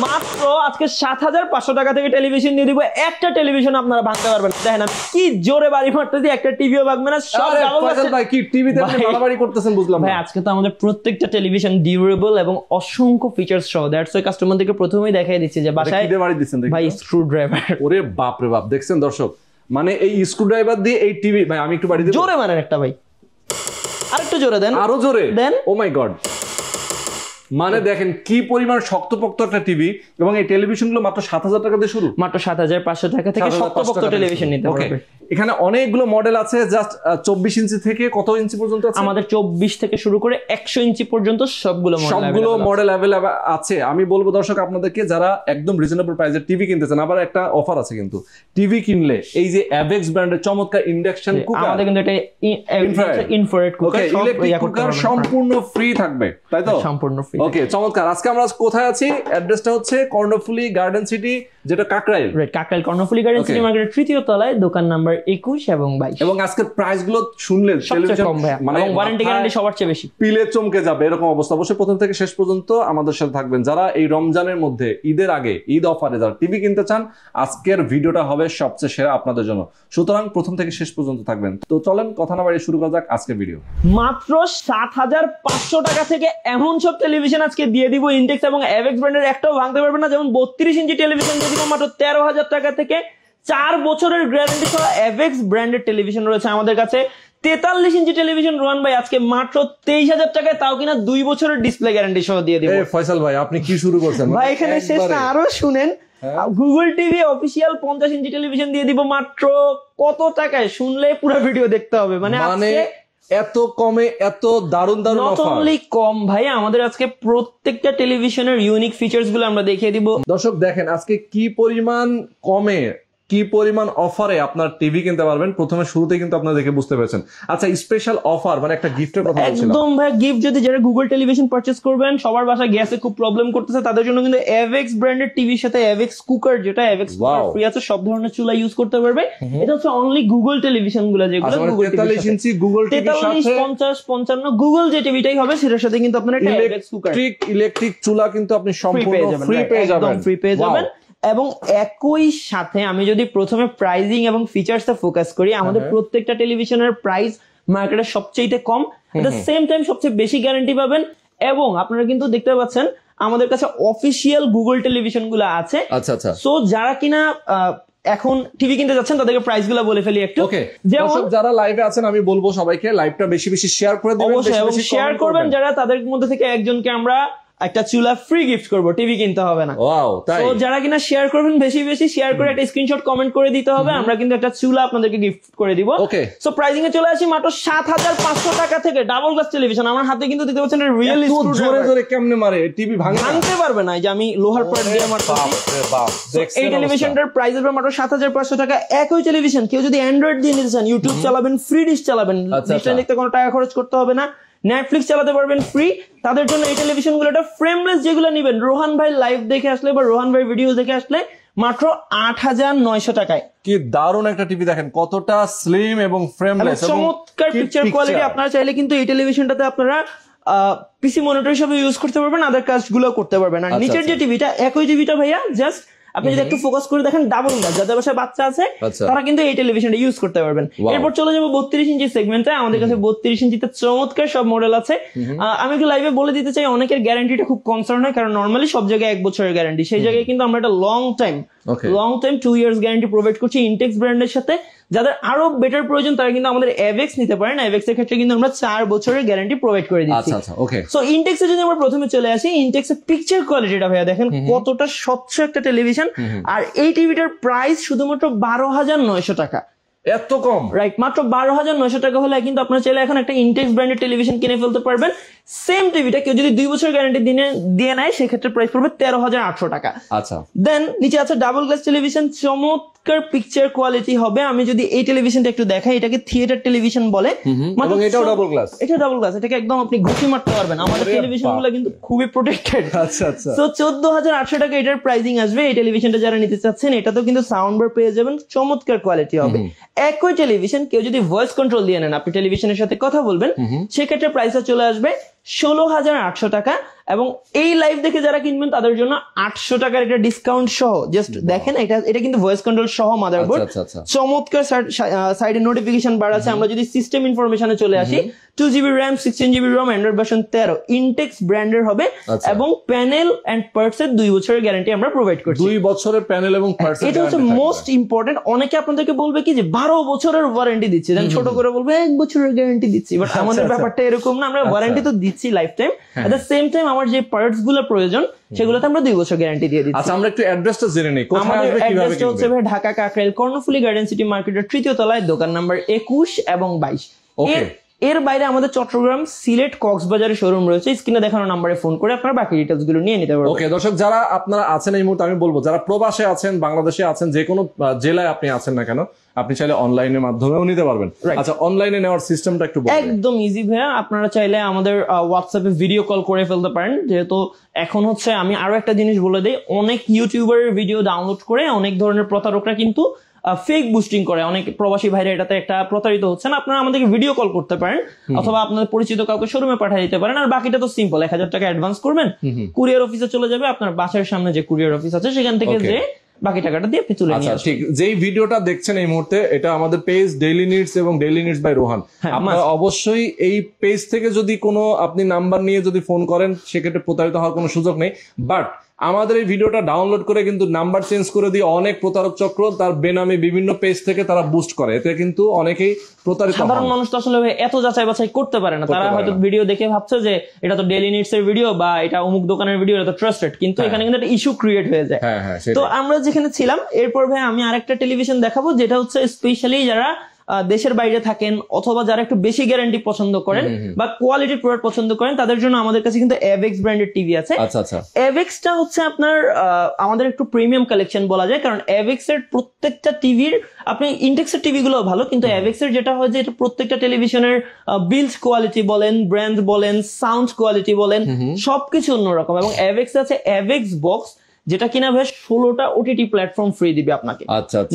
মাত্র আজকে ৭৫০০ টাকা থেকে টেলিভিশন দিয়ে দিব। একটা টেলিভিশন আপনারা ভাঙতে পারবেন। দেখেন আমি কি জোরে বাড়ি মারতেছি, একটা টিভিও ভাঙবে না। সব ভাই কি টিভিতে আপনি বাড়াবাড়ি করতেছেন বুঝলাম ভাই। আজকে তো আমাদের প্রত্যেকটা টেলিভিশন ডিউরেবল এবং অসংখ্য ফিচারস সহ। দ্যাটস ওয়াই কাস্টমারদেরকে প্রথমেই দেখাই দিচ্ছি যে বাসায় ভাই স্ক্রু ড্রাইভার। ওরে বাপ রে বাপ, দেখছেন দর্শক, মানে এই স্ক্রু ড্রাইভার দিয়ে এই টিভি। ভাই আমি একটু বাড়ি দেব, জোরে মারেন একটা ভাই, আরেকটু জোরে দেন, আরো জোরে দেন। ও মাই গড, মানে দেখেন কি পরিমাণ শক্তপোক্ত একটা টিভি। এবং এই টেলিভিশন গুলো মাত্র ৭০০০ টাকা দিয়ে শুরু, মাত্র ৭৫০০ টাকা থেকে শক্তপোক্ত টেলিভিশন নিতে পারবে। এখানে অনেকগুলো মডেল আছে, জাস্ট ২৪ ইঞ্চি থেকে কত ইঞ্চি পর্যন্ত আছে? আমাদের ২৪ থেকে শুরু করে ১০০ ইঞ্চি পর্যন্ত সবগুলো মডেল অ্যাভেলেবল আছে। আমি বলবো দর্শক আপনাদেরকে, যারা একদম রিজনেবল প্রাইসে টিভি কিনতেছেন, আবার একটা অফার আছে কিন্তু, টিভি কিনলে এই যে অ্যাভেক্স ব্র্যান্ডের চমৎকার ইন্ডাকশন কুকার, আমাদের কিন্তু এটা ইনফ্রারেড কুকার, ইলেকট্রিক কুকার সম্পূর্ণ ফ্রি থাকবে, তাই তো? সম্পূর্ণ ফ্রি। ওকে, চমৎকার। আজকে আমরা কোথায় আছি? অ্যাড্রেসটা হচ্ছে কর্ণফুলী গার্ডেন সিটি, যেটা কাকরাইল। কাকরাইল কর্ণফুলী গার্ডেন সিটি মার্কেটের ৩য় তলায়, দোকান নাম্বার ২১ এবং ২২। এবং আজকের প্রাইস গুলো শুনলে মানে ওয়ারেন্টি গ্যারান্টি সবার চেয়ে বেশি, পিলে চমকে যাবে এরকম অবস্থা। অবশ্যই প্রথম থেকে শেষ পর্যন্ত আমাদের সাথে থাকবেন। যারা এই রমজানের মধ্যে, ঈদের আগে, ঈদ অফারে যারা টিভি কিনতে চান, আজকের ভিডিওটা হবে সবচেয়ে সেরা আপনাদের জন্য। সুতরাং প্রথম থেকে শেষ পর্যন্ত থাকবেন। তো চলেন কথা না বাড়িয়ে শুরু করা যাক আজকের ভিডিও। মাত্র ৭৫০০ টাকা থেকে এমন সব টেলিভিশন আজকে দিয়ে দিব। ইনটেক্স এবং অ্যাভেক্স ব্র্যান্ডের একটাও ভাঙতে পারবে না। যেমন ৩২ ইঞ্চি টেলিভিশন দিয়ে দিব মাত্র ১৩,০০০ টাকা থেকে। ৪ বছরের গ্যারান্টি সহ অ্যাভেক্স ব্র্যান্ডের টেলিভিশন রয়েছে আমাদের কাছে। ৪৩ ইঞ্চি টেলিভিশন রোহান ভাই আজকে মাত্র ২৩,০০০ টাকায়, তাও কিনা ২ বছরের ডিসপ্লে গ্যারান্টি সহ দিয়ে দিব। ফয়সাল ভাই আপনি কি শুরু করছেন ভাই? এখানে শেষটা আরো শুনেন। গুগল টিভি অফিসিয়াল ৫০ ইঞ্চি টেলিভিশন দিয়ে দিব মাত্র কত টাকায়? শুনলে পুরো ভিডিও দেখতে হবে। মানে এত কমে এত দারুণ দারুণ অফার। নট অনলি কম ভাই, আমাদের আজকে প্রত্যেকটা টেলিভিশনের ইউনিক ফিচারস গুলো আমরা দেখিয়ে দিব। দর্শক দেখেন আজকে কি পরিমাণ কমে, কি পরিমাণ অফারে আপনার টিভি কিনতে পারবেন। প্রথমে শুরুতে কিন্তু আপনারা দেখে বুঝতে পেরেছেন। আচ্ছা, স্পেশাল অফার মানে একটা গিফটের কথা বলছিলাম। একদম ভাই, গিফট যদি যারা গুগল টেলিভিশন পারচেজ করবেন, সবার বাসায় গ্যাসে খুব প্রবলেম করতেছে, তাদের জন্য কিন্তু অ্যাভেক্স ব্র্যান্ডের টিভির সাথে অ্যাভেক্স কুকার, যেটা অ্যাভেক্স ফ্রি আছে, সব ধরনের চুলা ইউজ করতে পারবে। এটা হচ্ছে অনলি গুগল টেলিভিশন গুলো, যেগুলো গুগল ৪৩ ইঞ্চি গুগল টিভির সাথে ৪৩, ৫০, ৫৫ গুগল যে টিভিটাই হবে সেটার সাথে কিন্তু আপনারা একটা অ্যাভেক্স কুকার, ইলেকট্রিক চুলা কিন্তু আপনি সম্পূর্ণ ফ্রি পেয়ে যাবেন। ফ্রি পেয়ে যাবেন। এবং একই সাথে আমি যদি প্রথমে প্রাইজিং এবং ফিচার্সটা ফোকাস করি, আমাদের প্রত্যেকটা টেলিভিশনের প্রাইস মার্কেটের সবচেয়ে কম, এট দ্য সেম টাইম সবচেয়ে বেশি গ্যারান্টি পাবেন। এবং আপনারা কিন্তু দেখতে পাচ্ছেন আমাদের কাছে অফিসিয়াল গুগল টেলিভিশন গুলো আছে। আচ্ছা আচ্ছা, সো যারা কিনা এখন টিভি কিনতে যাচ্ছেন তাদেরকে প্রাইস গুলো বলে ফেলি একটু। যেমন যারা লাইভে আছেন, আমি বলবো সবাইকে লাইভটা বেশি বেশি শেয়ার করে দিবেন, অবশ্যই, এবং শেয়ার করবেন। যারা তাদের মধ্যে থেকে একজনকে আমরা একটা চুলা ফ্রি গিফট করব, টিভি কিনতে হবে না। তো যারা কিনা শেয়ার করবেন, বেশি বেশি শেয়ার করে একটা স্ক্রিনশট কমেন্ট করে দিতে হবে, আমরা কিন্তু একটা চুলা আপনাদেরকে গিফট করে দিব। সো প্রাইসিং এ চলে আসি মাত্র ৭৫০০ টাকা থেকে। ডাবল গ্লাস টেলিভিশন আমার হাতে কিন্তু দেখতে পাচ্ছেন, রিয়েল জোরে জোরে কেমনে মারে, টিভি ভাঙতে পারবে না। যে আমি লোহার পয়েন্ট দিয়ে মারতেছি। এই টেলিভিশনটার প্রাইস হবে মাত্র ৭৫০০ টাকা। একই টেলিভিশন কেউ যদি অ্যান্ড্রয়েড দিয়ে নিতে চান, ইউটিউব চালাবেন, ফ্রি ডিশ চালাবেন, ডিশটা দেখতে কোনো টাকা খরচ করতে হবে না, নেটফ্লিক্স চালাতে পারবেন ফ্রি, তাদের জন্য এই টেলিভিশন গুলো ফ্রেমলেস যেগুলো নিবেন, রোহান ভাই লাইভ দেখে আসলে বা রোহান ভাই ভিডিও দেখে আসলে মাত্র ৮৯০০ টাকায়। কি দারুণ একটা টিভি, দেখেন কতটা স্লিম এবং ফ্রেমলেস, চমৎকার পিকচার কোয়ালিটি। আপনারা চাইলে কিন্তু এই টেলিভিশনটাতে আপনারা পিসি মনিটর হিসেবে ইউজ করতে পারবেন, আদার কাজগুলো করতে পারবেন। আর নিচের যে টিভিটা, একই টিভিটা ভাইয়া জাস্ট আপনি যদি একটু ফোকাস করে দেখেন, ডাবল গ্লাস, যাদের বাসায় বাচ্চা আছে তারা কিন্তু এই টেলিভিশনটা ইউজ করতে পারবেন। এরপর চলে যাবো ৩২ ইঞ্চি সেগমেন্টে। আমাদের কাছে ৩২ ইঞ্চিতে চমৎকার সব মডেল আছে। আমি একটু লাইভে বলে দিতে চাই, অনেকের গ্যারান্টিটা খুব কনসার্ন হয়, কারণ নর্মালি সব জায়গায় ১ বছরের গ্যারান্টি, সেই জায়গায় কিন্তু আমরা একটা long time 2 years guarantee provide করছি ইনটেক্স ব্র্যান্ডের সাথে। যাদের আরো বেটার প্রয়োজন তারা কিন্তু আমাদের অ্যাভেক্স নিতে পারেন। অ্যাভেক্স এর ক্ষেত্রে কিন্তু আমরা ৪ বছরের গ্যারান্টি প্রোভাইড করে দিচ্ছি। সো ইনটেক্সে যদি আমরা প্রথমে চলে আসি, ইনটেক্সের পিকচার কোয়ালিটিটা ভাইয়া দেখেন কতটা স্বচ্ছ একটা টেলিভিশন। আর এই টিভিটার প্রাইস শুধুমাত্র ১২,৯০০ টাকা। এত কম? রাইট, মাত্র ১২,৯০০ টাকা হলে কিন্তু আপনারা চাইলে এখন একটা ইনটেক্স ব্র্যান্ডের টেলিভিশন কিনে ফেলতে পারবেন। সেম টিভিটা কেউ যদি 2 বছর গ্যারান্টি দিয়ে নেয়, সেক্ষেত্রে প্রাইস পড়বে ১৩,৮০০ টাকা। আচ্ছা, দেন নিচে আছে ডাবল গ্লাস টেলিভিশন, চমৎকার পিকচার কোয়ালিটি হবে। আমি যদি এই টেলিভিশনটা একটু দেখাই, এটাকে থিয়েটার টেলিভিশন বলে। এবং এটাও ডাবল গ্লাস? এটা ডাবল গ্লাস, এটাকে একদম আপনি ঘুষি মারতে পারবেন। আমাদের টেলিভিশন গুলো কিন্তু খুবই প্রোটেক্টেড। আচ্ছা আচ্ছা। সো ১৪,৮০০ টাকা এটার প্রাইসিং আসবে। এই টেলিভিশনটা যারা নিতে চাচ্ছেন, এটাতেও কিন্তু সাউন্ড বার পেয়ে যাবেন, চমৎকার কোয়ালিটি হবে। একই টেলিভিশন কেউ যদি ভয়েস কন্ট্রোল দিয়ে নেন, আপনি টেলিভিশনের সাথে কথা বলবেন, সেক্ষেত্রে প্রাইসটা চলে আসবে ১৬,৮০০ টাকা। এবং এই লাইভ দেখে যারা কিনবেন তাদের জন্য 800 টাকার একটা ডিসকাউন্ট সহ, জাস্ট দেখেন এটা কিন্তু ভয়েস কন্ট্রোল সহ মাদারবোর্ড, চমৎকার সাইডে নোটিফিকেশন বার আছে। আমরা যদি সিস্টেম ইনফরমেশনে চলে আসি, 2GB RAM 16GB ROM, Android version 13, Intex ব্র্যান্ডের হবে এবং প্যানেল এন্ড পার্টস এর 2 বছরের গ্যারান্টি আমরা প্রোভাইড করছি। 2 বছরের প্যানেল এবং পার্টস, এটা হচ্ছে মোস্ট ইম্পর্টেন্ট। অনেকে আপনাদেরকে বলবে কি যে 12 বছরের ওয়ারেন্টি দিচ্ছি, দেন ছোট করে বলবে 1 বছরের গ্যারান্টি দিচ্ছি, বাট আমাদের ব্যাপারটা এরকম না, আমরা ওয়ারেন্টি তো দিচ্ছি life time, at the same time আমার যে পার্টস গুলো প্রয়োজন সেগুলোতে আমরা 2 বছর গ্যারান্টি দিয়ে দিচ্ছি। আচ্ছা, আমরা একটু অ্যাড্রেসটা জেনে নেই, কোথায় আসবে, কিভাবে অ্যাড্রেসটা হচ্ছে ভাই ঢাকা কাকরাইল কর্ণফুলী গার্ডেন সিটি মার্কেটের 3য় তলায়, দোকান নাম্বার 21 এবং 22। ওকে, এর বাইরে আমাদের চট্টগ্রাম, সিলেট, কক্সবাজারে শোরুম রয়েছে। স্ক্রিনে দেখানো নম্বরে ফোন করে আপনারা বাকি ডিটেইলস গুলো নিয়ে নিতে পারবেন। ওকে দর্শক, যারা আপনারা আছেন এই মুহূর্তে, আমি বলবো যারা প্রবাসে আছেন, বাংলাদেশে আছেন, যে কোনো জেলায় আপনি আছেন না কেন, আপনি চাইলে অনলাইনের মাধ্যমেও নিতে পারবেন। আচ্ছা, অনলাইনে নেওয়ার সিস্টেমটা একটু বলুন। একদম ইজি ভাইয়া, আপনারা চাইলে আমাদের হোয়াটসঅ্যাপে ভিডিও কল করে ফেলতে পারেন। যেহেতু এখন হচ্ছে, আমি আরো একটা জিনিস বলে দিই, অনেক ইউটিউবারের ভিডিও ডাউনলোড করে অনেক ধরনের প্রতারকরা কিন্তু ফেক বুস্টিং করে, অনেক প্রবাসী ভাইরা এটাতে একটা প্রতারিত হচ্ছেন। আপনারা আমাদেরকে ভিডিও কল করতে পারেন অথবা আপনাদের পরিচিত কাউকে শোরুমে পাঠিয়ে দিতে পারেন। আর বাকিটা তো সিম্পল, 1000 টাকা অ্যাডভান্স করবেন, কুরিয়ার অফিসে চলে যাবে, আপনার বাসার সামনে যে কুরিয়ার অফিস আছে সেখান থেকে যে বাকি টাকাটা দিয়ে আপনি তুলে নিয়ে আসবেন। ঠিক, যেই ভিডিওটা দেখছেন এই মুহূর্তে, এটা আমাদের পেজ ডেইলি নিডস এবং ডেইলি নিডস বাই রোহান। আপনারা অবশ্যই এই পেজ থেকে যদি কোনো আপনি নাম্বার নিয়ে যদি ফোন করেন, সেক্ষেত্রে প্রতারিত হওয়ার কোনো সুযোগ নেই। বাট আমাদের এই ভিডিওটা ডাউনলোড করে কিন্তু নাম্বার চেঞ্জ করে দিয়ে অনেক প্রতারক চক্র তার বেনামে বিভিন্ন পেজ থেকে তারা বুস্ট করে, এতে কিন্তু অনেকেই প্রতারিত হয়। সাধারণ মানুষ তো আসলে এত যাচাই বাছাই করতে পারে না, তারা হয়তো ভিডিও দেখে ভাবছে যে এটা তো ডেইলি নিডস এর ভিডিও বা এটা অমুক দোকানের ভিডিও, এটা তো ট্রাস্টেড, কিন্তু এখানে কিন্তু একটা ইস্যু ক্রিয়েট হয়ে যায়। তো আমরা যেখানে ছিলাম, এরপর ভাই আমি আরেকটা টেলিভিশন দেখাবো, যেটা হচ্ছে স্পেশালি যারা দেশের বাইরে থাকেন অথবা যারা একটু বেশি গ্যারান্টি পছন্দ করেন বা কোয়ালিটি প্রোডাক্ট পছন্দ করেন, তাদের জন্য আমাদের কাছে কিন্তু এভেক্স ব্র্যান্ডের টিভি আছে। এভেক্সটা হচ্ছে আপনার আমাদের একটু প্রিমিয়াম কালেকশন বলা যায়, কারণ এভেক্স এর প্রত্যেকটা টিভির, আপনি ইনটেক্সের টিভি গুলো ভালো, কিন্তু এভেক্স এর যেটা হয় যে এটা প্রত্যেকটা টেলিভিশনের বিল্ড কোয়ালিটি বলেন, ব্র্যান্ড বলেন, সাউন্ড কোয়ালিটি বলেন, সবকিছু অন্যরকম। এবং এভেক্স আছে এভেক্স বক্স, যেটা কিনা ভাই 16টা ওটিটি প্ল্যাটফর্ম ফ্রি দিবে আপনাকে।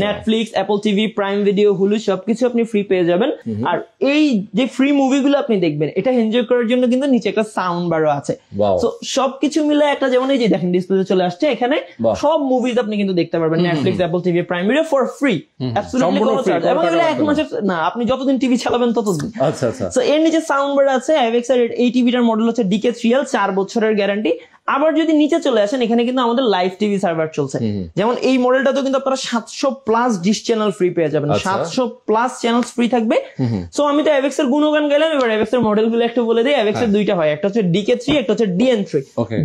Netflix, Apple TV, prime video, Hulu সবকিছু আপনি ফ্রি পেয়ে যাবেন। আর এই যে ফ্রি মুভিগুলো আপনি দেখবেন, এটা এনজয় করার জন্য কিন্তু নিচে একটা সাউন্ড বারও আছে। তো সবকিছু মিলে একটা, যেমন এই যে দেখেন ডিসপ্লেতে চলে আসছে, এখানে সব মুভিজ আপনি কিন্তু দেখতে পারবেন, Netflix, Apple TV, prime video for free, absolutely কোনো চার্জ। এবং এগুলো 1 মাসের না, আপনি যতদিন টিভি চালাবেন ততদিন। তো এর নিচে সাউন্ড বার আছে। এভেক্স এর এই টিভিটার মডেল হচ্ছে DK3L, 4 বছরের গ্যারান্টি। আবার যদি নিচে চলে আসেন, এখানে কিন্তু আমাদের লাইভ টিভি সার্ভার চলছে। যেমন এই মডেলটাতেও কিন্তু আপনারা 700+ ডিশ চ্যানেল ফ্রি পেয়ে যাবেন, 700+ চ্যানেল ফ্রি থাকবে। সো আমি তো এভেক্স এর গুণগান গেলাম, এবার এভেক্স এর মডেল গুলো একটু বলে দিই। এভেক্স এর দুইটা হয়, একটা হচ্ছে DK3, একটা হচ্ছে DN3।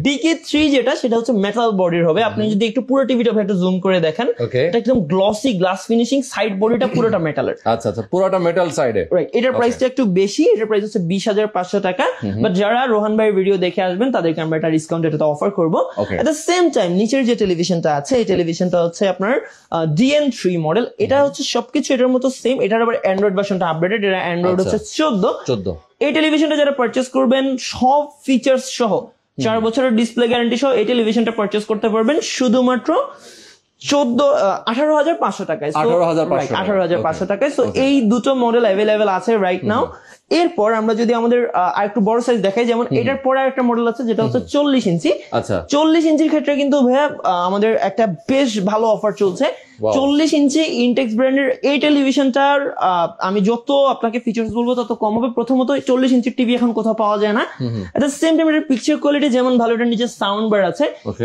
DK3 যেটা, সেটা হচ্ছে মেটাল বডির হবে। আপনি যদি একটু পুরো টিভিটা একটু জুম করে দেখেন, এটা একদম গ্লসি গ্লাস ফিনিশিং, সাইড বডিটা পুরোটা মেটালের। পুরোটা মেটাল সাইডে, রাইট। এটার প্রাইসটা একটু বেশি, এটার প্রাইস হচ্ছে 20,500 টাকা। বাট যারা রোহান ভাইয়ের ভিডিও দেখে আসবেন, তাদেরকে আমরা একটা ডিসকাউন্ট এটা অফার করবো। এট দ্য সেম টাইম নিচের যে টেলিভিশনটা আছে, এই টেলিভিশনটা হচ্ছে আপনার DN3 মডেল। এটা হচ্ছে সবকিছু এটার মতো সেম, এটার আবার অ্যান্ড্রয়েড ভার্সনটা আপডেটেড, এটা অ্যান্ড্রয়েড হচ্ছে 14। এই টেলিভিশনটা যারা পারচেস করবেন, সব ফিচার্স সহ 4 বছরের ডিসপ্লে গ্যারান্টি সহ এই টেলিভিশনটা পারচেস করতে পারবেন শুধুমাত্র 18,500 টাকায়। 18,500 টাকায়। সো এই দুটো মডেল অ্যাভেলেবেল আছে রাইট নাও। এরপর আমরা যদি আমাদের আরেকটু বড় সাইজ দেখাই, যেমন এটার পরে একটা মডেল আছে যেটা হচ্ছে 40 ইঞ্চি। 40 ইঞ্চির ক্ষেত্রে কিন্তু ভাইয়া আমাদের একটা বেশ ভালো অফার চলছে। 40 ইঞ্চি ইনটেক্স ব্র্যান্ডের এই টেলিভিশনটার আমি যত আপনাকে ফিচার্স বলবো তত কম হবে। প্রথমত 40 ইঞ্চির টিভি এখন কোথাও পাওয়া যায় না। এট দ্য সেম টাইম এর পিকচার কোয়ালিটি যেমন ভালো, এটার নিচে সাউন্ড বার আছে।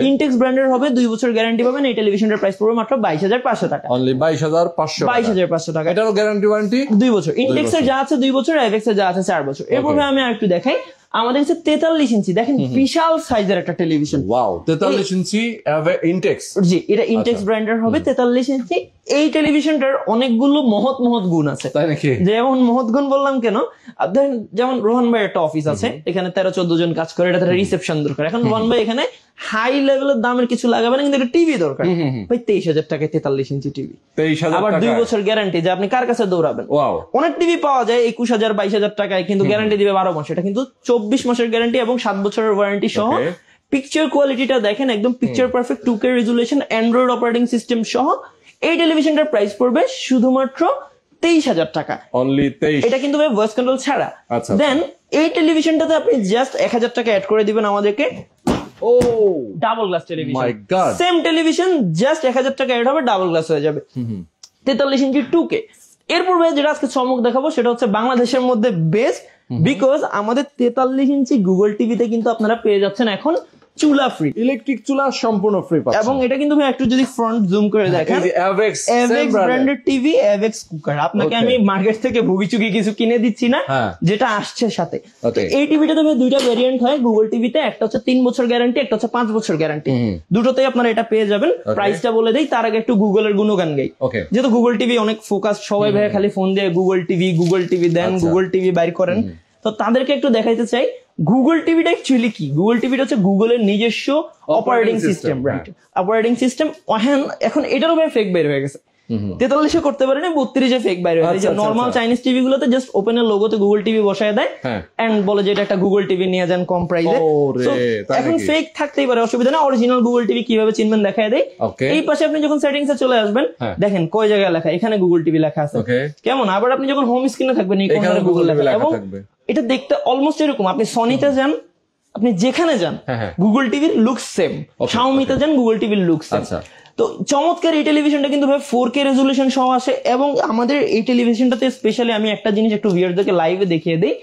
ইনটেক্স ব্র্যান্ডের হবে, 2 বছর গ্যারান্টি পাবেন। এই টেলিভিশনটার প্রাইস পড়বে মাত্র 22,500 টাকা। অনলি 22,500 টাকা। এটারও গ্যারান্টি ওয়ারেন্টি 2 বছর। ইনটেক্স এর যা আছে 2 বছর, এভেক্স এর যা আছে 4 বছর। এরপর আমি আরেকটু দেখাই, আমাদের কাছে 43 ইঞ্চি, দেখেন বিশাল সাইজের একটা টেলিভিশন। ওয়াও, 43 ইঞ্চি ইনটেক্স। জি, এটা ইনটেক্স ব্র্যান্ডের হবে, 43 ইঞ্চি। এই টেলিভিশনটার অনেকগুলো মহৎ গুণ আছে। তাই নাকি? যেমন মহৎ গুণ বললাম কেন, ধরেন যেমন রোহান ভাই একটা অফিস আছে, এখানে 13-14 জন কাজ করে, এটা রিসেপশন দরকার। এখন রোহান ভাই এখানে হাই লেভেলের দামের কিছু লাগাবে না, কিন্তু একটা টিভি দরকার। ভাই 23,000 টাকায় 43 ইঞ্চি টিভি, 23,000 আবার 2 বছর গ্যারান্টি, যে আপনি কার কাছে দৌড়াবেন। অনেক টিভি পাওয়া যায় 21,000 22,000 টাকায়, কিন্তু গ্যারান্টি দিবে 12 মাস। এটা কিন্তু 24 মাসের গ্যারান্টি এবং 7 বছরের ওয়ারেন্টি সহ। পিকচার কোয়ালিটিটা দেখেন, একদম picture perfect, 2K resolution, Android operating system সহ। এই টেলিভিশনটার প্রাইস পড়বে শুধুমাত্র 23,000 টাকা। অনলি 23। এটা কিন্তু ভয়েস কন্ট্রোল ছাড়া। দেন এই টেলিভিশনটাতে আপনি জাস্ট 1000 টাকা অ্যাড করে দিবেন আমাদেরকে। ও ডাবল গ্লাস টেলিভিশন, মাই গড, সেম টেলিভিশন, জাস্ট 1000 টাকা অ্যাড হবে, ডাবল গ্লাস হয়ে যাবে। 43 ইঞ্চি 2K। এরপর ভাই যেটা আজকে চমক দেখাবো সেটা হচ্ছে বাংলাদেশের মধ্যে বেস্ট, বিকজ আমাদের 43 ইঞ্চি গুগল টিভিতে কিন্তু আপনারা পেয়ে যাচ্ছেন এখন চুলা ফ্রি, ইলেকট্রিক চুলা সম্পূর্ণ ফ্রি পাচ্ছেন। এবং এটা কিন্তু ভাই একটু যদি ফ্রন্ট জুম করে দেখেন, এভেক্স ব্র্যান্ডেড টিভি, এভেক্স কুকার। আপনাকে আমি মার্কেট থেকে ভুগিচুকি কিছু কিনে দিচ্ছি না, যেটা আসছে সাথে। এই টিভিটাতে ভাই দুইটা ভেরিয়েন্ট হয় গুগল টিভিতে, একটা হচ্ছে 3 বছর গ্যারান্টি, একটা হচ্ছে 5 বছর গ্যারান্টি। দুটোতেই আপনারা এটা পেয়ে যাবেন। প্রাইসটা বলে দেই, তার আগে একটু গুগলের গুণগান গাই। যেহেতু গুগল টিভি অনেক ফোকাস, সবাই ভাই খালি ফোন দিয়ে গুগল টিভি দেন, গুগল টিভি বাইর করেন, তো তাদেরকে একটু দেখাইতে চাই গুগল টিভিটা অ্যাকচুয়ালি কি। গুগল টিভিটা হচ্ছে গুগলের নিজস্ব operating system, right? Operating system. এখন এটারও ভাই ফেক বের হয়ে গেছে, 43-এ করতে পারে না, 32-এ ফেক বাইরে হয়ে যায়। নর্মাল চাইনিজ টিভি গুলোতে জাস্ট ওপেনের লোগোতে গুগল টিভি বসায় দেয় এন্ড বলে যে এটা একটা গুগল টিভি নিয়ে যান কম প্রাইসে। এখন ফেক থাকতেই পারে, অসুবিধা না। অরিজিনাল গুগল টিভি কিভাবে চিনবেন দেখায় দেয়। এই পাশে আপনি যখন সেটিংসে চলে আসবেন, দেখেন কয় জায়গায় লেখা, এখানে গুগল টিভি লেখা আছে, কেমন? আবার আপনি যখন হোম স্ক্রিনে থাকবেন এই কোণায় গুগল লেখা, এবং এটা দেখতে অলমোস্ট এরকম। আপনি সনিতে যান, আপনি যেখানে যান, গুগল টিভির লুক সেম। শাওমিতে যান, গুগল টিভির লুক সেম। তো চমৎকার এই টেলিভিশনটা কিন্তু ভাই 4K রেজুলেশন সহ আসে, এবং আমাদের এই টেলিভিশনটাতে স্পেশালি আমি একটা জিনিস একটু ভিউয়ারদেরকে লাইভে দেখিয়ে দিই।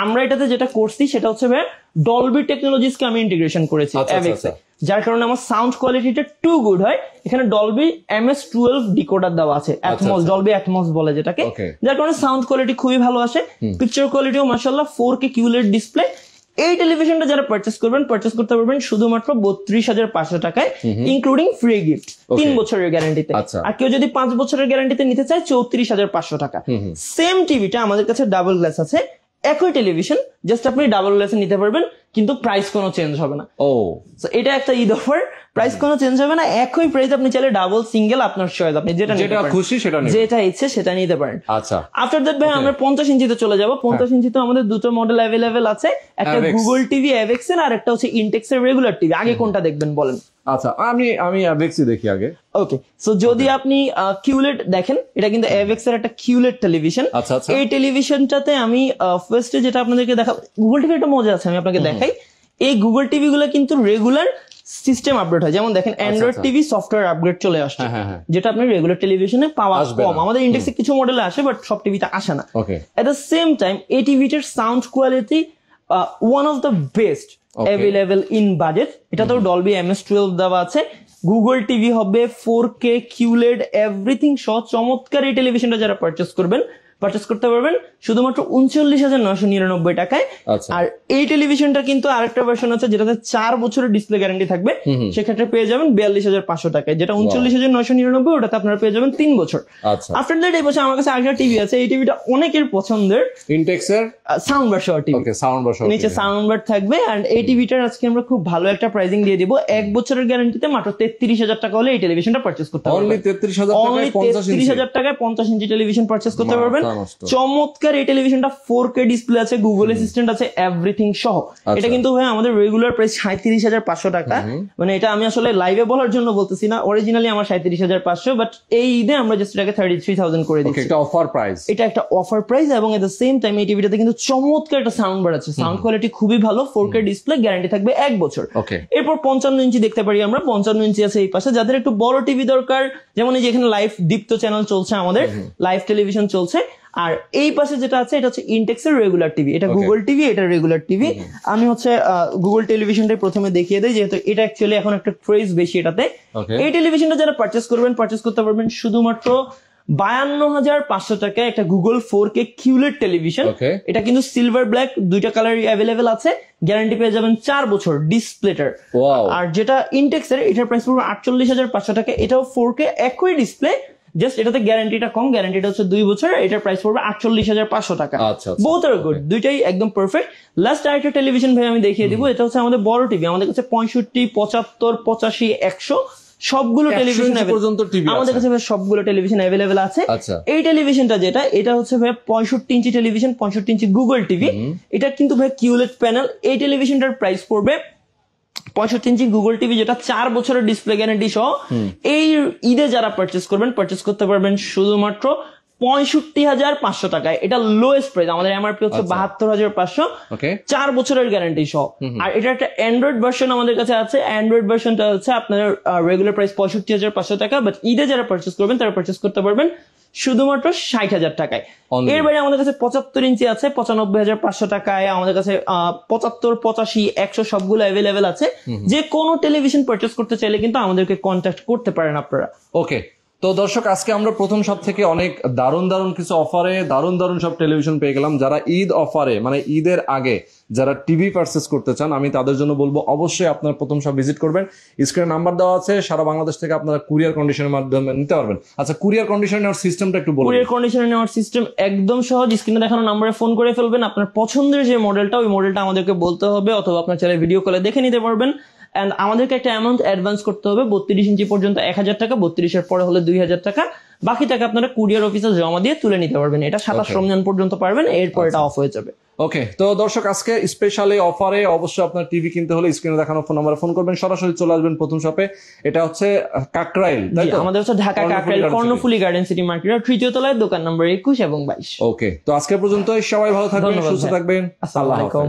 আমরা এটাতে যেটা করছি সেটা হচ্ছে ভাই ডলবি টেকনোলজিসকে আমি ইন্টিগ্রেশন করেছি এভেক্সে, যার কারণে আমার সাউন্ড কোয়ালিটিটা টু গুড হয়। এখানে ডলবি MS-12 ডিকোডার দেওয়া আছে, অ্যাটমস, ডলবি অ্যাটমস বলে যেটাকে, যার কারণে সাউন্ড কোয়ালিটি খুবই ভালো আসে। পিকচার কোয়ালিটিও মাশাআল্লাহ 4K কিউলেড ডিসপ্লে। এই টেলিভিশনটা যারা পারচেস করতে পারবেন শুধুমাত্র 32,500 টাকায়, ইনক্লুডিং ফ্রি গিফট 3 বছরের গ্যারান্টিতে। আর কেউ যদি 5 বছরের গ্যারান্টিতে নিতে চায় 34,500 টাকা। সেম টিভিটা আমাদের কাছে ডাবল গ্লাস আছে, একই টেলিভিশন, জাস্ট আপনি ডাবল গ্লাসে নিতে পারবেন, কিন্তু প্রাইস কোনো চেঞ্জ হবে না। এটা একটা ঈদ অফার, প্রাইস কোনো চেঞ্জ হবে না, একই প্রাইস। আপনি চাইলে ডাবল, সিঙ্গেল, আপনার চয়েস, আপনি যেটা খুশি যেটা ইচ্ছে সেটা নিতে পারেন। আফটার দ্যাট ভাই আমরা 50 ইঞ্চিতে চলে যাব। 50 ইঞ্চিতে আমাদের দুটো মডেল অ্যাভেলেবেল আছে, একটা গুগল টিভি এভেক্স এর, আর একটা হচ্ছে ইনটেক্স এর রেগুলার টিভি। আগে কোনটা দেখবেন বলেন? আচ্ছা, আমি এভেক্সই দেখি আগে। ওকে, সো যদি আপনি কিউলেট দেখেন, এটা কিন্তু এভেক্স এর একটা কিউলেট টেলিভিশন। এই টেলিভিশনটাতে আমি ফার্স্টে যেটা আপনাদেরকে দেখাবো, গুগল টিভি একটা মজা আছে, আমি আপনাকে দেখাই। এই গুগল টিভি গুলো কিন্তু রেগুলার সিস্টেম আপডেট হয়, যেমন দেখেন অ্যান্ড্রয়েড টিভি সফটওয়্যার আপগ্রেড চলে আসছে, যেটা আপনি রেগুলার টেলিভিশনে পাওয়া কম। আমাদের ইনটেক্সে কিছু মডেলে আসে, বাট সব টিভিতে আসে না। এট দ্য সেম টাইম এই টিভিটার sound quality one of the best available in budget. এটা তো ডলবি MS-12 দেওয়া আছে, গুগল টিভি হবে 4K কিউলেড এভরিথিং সহ। চমৎকার এই টেলিভিশনটা যারা পারচেস করতে পারবেন শুধুমাত্র 39,999 টাকায়। আর এই টেলিভিশনটা কিন্তু আরেকটা ভার্সন আছে যেটাতে 4 বছরের ডিসপ্লে গ্যারান্টি থাকবে, সেক্ষেত্রে পেয়ে যাবেন 42,500 টাকায়। যেটা 39,999, ওটাতে আপনারা পেয়ে যাবেন 3 বছর। আফটার দ্যাট এই বছর আমার কাছে আরেকটা টিভি আছে, এই টিভিটা অনেকের পছন্দের, ইনটেক্সের সাউন্ড বার সহ টিভি, নিচে সাউন্ড বার থাকবে। আর এই টিভিটার আজকে আমরা খুব ভালো একটা প্রাইসিং দিয়ে দিব, 1 বছরের গ্যারান্টিতে মাত্র 33,000 টাকা হলে এই টেলিভিশনটা পারচেস করতে পারবেন। অনলি 33,000 টাকায় 50 ইঞ্চি টেলিভিশন পারচেস করতে পারবেন। চমৎকার এই টেলিভিশনটা 4K ডিসপ্লে আছে, গুগল অ্যাসিস্ট্যান্ট আছে, এভরিথিং সহ। এটা কিন্তু ভাই আমাদের রেগুলার প্রাইস 37,500 টাকা। মানে এটা আমি আসলে লাইভে বলার জন্য বলতেছি না, অরিজিনালি আমার 37,500, বাট এই ঈদে আমরা জাস্ট এটাকে 33,000 করে দিচ্ছি। এটা অফার প্রাইস, এটা একটা অফার প্রাইস। এবং এট দ্য সেম টাইম এই টিভিটাতে কিন্তু চমৎকার একটা সাউন্ড বার আছে, সাউন্ড কোয়ালিটি খুবই ভালো, 4K ডিসপ্লে, গ্যারান্টি থাকবে 1 বছর। এরপর 55 ইঞ্চি দেখতে পারি আমরা, 55 ইঞ্চি আছে এই পাশে। যাদের একটু বড় টিভি দরকার, যেমন এই যে এখানে লাইভ দীপ্ত চ্যানেল চলছে, আমাদের লাইভ টেলিভিশন চলছে। আর এই পাশে যেটা আছে এটা হচ্ছে ইনটেক্স এর রেগুলার টিভি, এটা গুগল টিভি, এটা রেগুলার টিভি। আমি হচ্ছে গুগল টেলিভিশনটাই প্রথমে দেখিয়ে দেই, যেহেতু এটা অ্যাকচুয়ালি এখন একটা ক্রেজ বেশি এটাতে। এই টেলিভিশনটা যারা পারচেস করতে পারবেন শুধুমাত্র 52,500 টাকায় একটা গুগল 4K কিউলেট টেলিভিশন। এটা কিন্তু সিলভার ব্ল্যাক দুইটা কালারই অ্যাভেলেবেল আছে, গ্যারান্টি পেয়ে যাবেন 4 বছর ডিসপ্লেটার। আর যেটা ইনটেক্স এর, এটার প্রাইস পড়বে 48,500 টাকা। এটাও 4K একই ডিসপ্লে, জাস্ট এটাতে গ্যারান্টিটা কম, গ্যারান্টিটা হচ্ছে 2 বছর। এটার প্রাইস পড়বে 48,500 টাকা। বোথ আর গুড, দুইটাই একদম পারফেক্ট। লাস্ট আরেকটা টেলিভিশন ভাই আমি দেখিয়ে দিব, এটা হচ্ছে আমাদের বড় টিভি। আমাদের কাছে 65, 75, 85, 100 সবগুলো টেলিভিশন আমাদের কাছে সবগুলো টেলিভিশন অ্যাভেলেবেল আছে। এই টেলিভিশনটা যেটা, এটা হচ্ছে ভাই 65 ইঞ্চি টেলিভিশন, 65 ইঞ্চি গুগল টিভি। এটা কিন্তু ভাই কিউলেট প্যানেল। এই টেলিভিশনটার প্রাইস পড়বে 65 ইঞ্চি গুগল টিভি, যেটা 4 বছরের ডিসপ্লে গ্যারান্টি সহ। এই ঈদে যারা পারচেস করতে পারবেন শুধুমাত্র 65,500 টাকায়। এটা লোয়েস্ট প্রাইস, আমাদের এমআরপি হচ্ছে 72,500, 4 বছরের গ্যারান্টি সহ। আর এটা একটা অ্যান্ড্রয়েড ভার্সন আমাদের কাছে আছে। অ্যান্ড্রয়েড ভার্সনটা হচ্ছে আপনার রেগুলার প্রাইস 65,500 টাকা, বাট ঈদে যারা পারচেস করবেন তারা পারচেস করতে পারবেন শুধুমাত্র 60,000 টাকায়। এর বাইরে আমাদের কাছে 75 ইঞ্চি আছে 95,500 টাকায়। আমাদের কাছে 75, 85, 100 সবগুলো অ্যাভেলেবেল আছে। যে কোনো টেলিভিশন পারচেস করতে চাইলে কিন্তু আমাদেরকে কন্ট্যাক্ট করতে পারেন আপনারা। ওকে, তো দর্শক আজকে আমরা প্রথম সব থেকে অনেক দারুণ কিছু অফারে দারুণ সব টেলিভিশন পেয়ে গেলাম। যারা ঈদ অফারে মানে ঈদের আগে যারা টিভি পারচেস করতে চান, আমি তাদের জন্য বলবো অবশ্যই আপনারা প্রথম সব ভিজিট করবেন। স্ক্রিনে নাম্বার দেওয়া আছে, সারা বাংলাদেশ থেকে আপনারা কুরিয়ার কন্ডিশনের মাধ্যমে নিতে পারবেন। আচ্ছা, কুরিয়ার কন্ডিশনে নেওয়ার সিস্টেমটা একটু বলুন। কুরিয়ার কন্ডিশনে নেওয়ার সিস্টেম একদম সহজ। স্ক্রিনে দেখানো নম্বরে ফোন করে ফেলবেন। আপনার পছন্দের যে মডেলটা, ওই মডেলটা আমাদেরকে বলতে হবে, অথবা আপনার চাইলে ভিডিও কলে দেখে নিতে পারবেন। এন্ড আমাদেরকে একটা অ্যামাউন্ট অ্যাডভান্স করতে হবে। 32 ইঞ্চি পর্যন্ত 1,000 টাকা, 32 এর পরে হলে 2,000 টাকা। বাকি টাকা আপনারা কুরিয়ার অফিসে জমা দিয়ে তুলে নিতে পারবেন। এটা 27 রমজান পর্যন্ত পারবেন, এরপর এটা অফ হয়ে যাবে। ওকে, তো দর্শক আজকে স্পেশালি অফারে অবশ্যই আপনার টিভি কিনতে হলে স্ক্রিনে দেখানো ফোন নাম্বারে ফোন করবেন, সরাসরি চলে আসবেন প্রথম শপে। এটা হচ্ছে কাকরাইল, তাই তো? আমাদের হচ্ছে ঢাকা কাকরাইল কর্ণফুলী গার্ডেন সিটি মার্কেটের 3য় তলায়, দোকান নম্বর 21 এবং 22। ওকে, তো আজকে পর্যন্ত সবাই ভালো থাকবেন, সুস্থ থাকবেন। আসসালামু আলাইকুম।